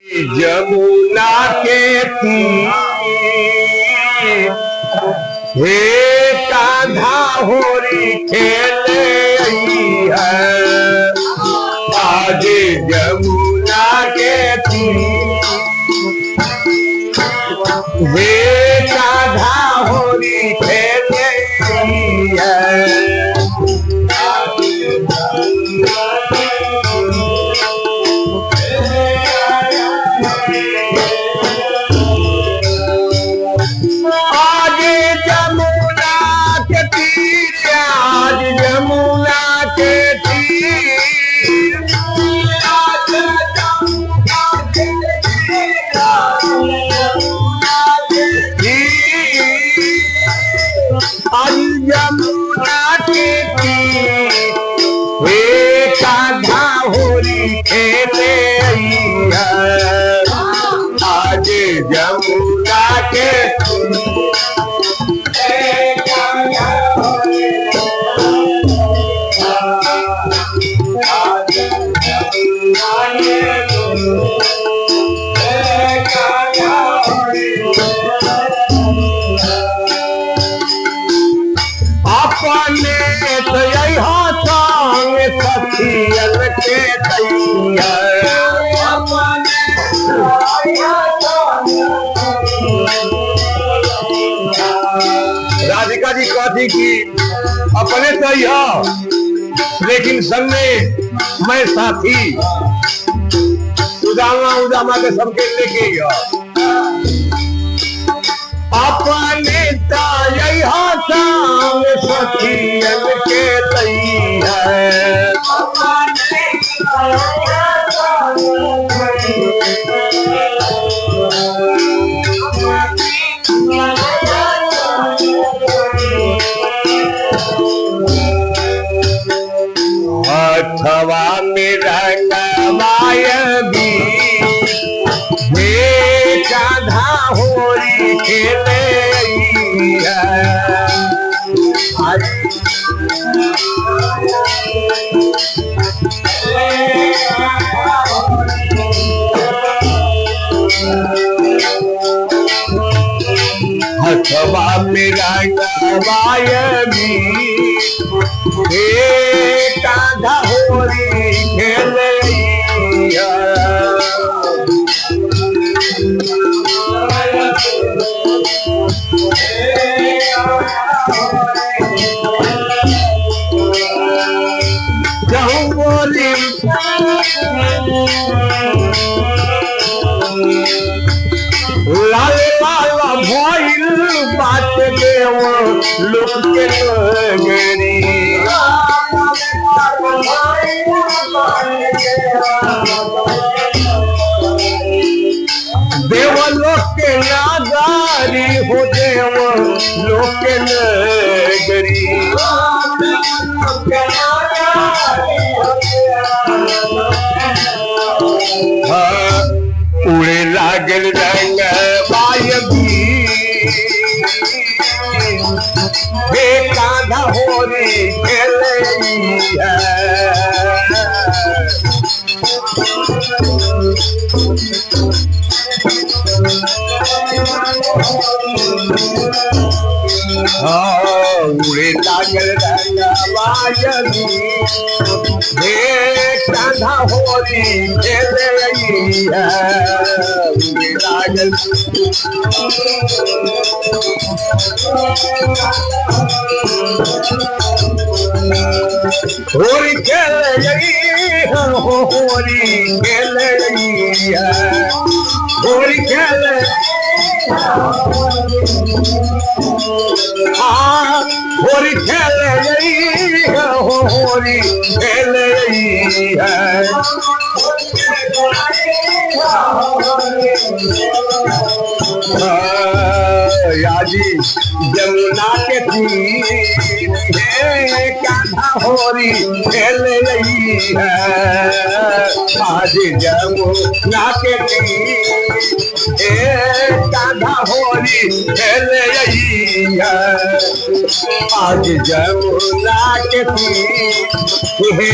जमुना के तीर हे कान्हा होरी खेले आई है। आज जमुना के तीर हे कान्हा होरी खेले आई है। यमुना के तीर हे कान्हा होरी खेले आई है। आज यमुना के अपने तो यहाँ संग सखियन के दैया राधिका जी कहती कि अपने तो यहाँ लेकिन संग में मैं साथी उदामा के सबके लेके गया। अपने तो यहाँ संग सखियन के दैया अथवा में रंगवाय भी हे कान्हा होरी खेले आई है। अथवा में रंगवाय भी हे कान्हा होरी खेले आई है। बोली लाल लाल भइल बात देव लोक के नगरी देव लोक के नागारी हो देव लोक के नगरी उड़े लागल रंग बायबी हे कान्हा होरी खेले है। उड़े लागल रंग बायबी हे कान्हा होरी खेले है। उड़े लागल होरी खेले होरी खेले है। होरी खेले होरी खेले होरी खेले है। याजी जमुना के तीर हे कान्हा होरी खेले है। आज जमुना के तीर हे कान्हा होरी खेले है। आज जमुना के तीर हे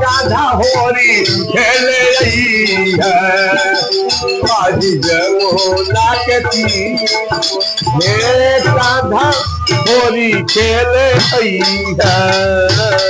कान्हा होरी खेले है। वही जमुना के तीर हे कान्हा होरी खेले है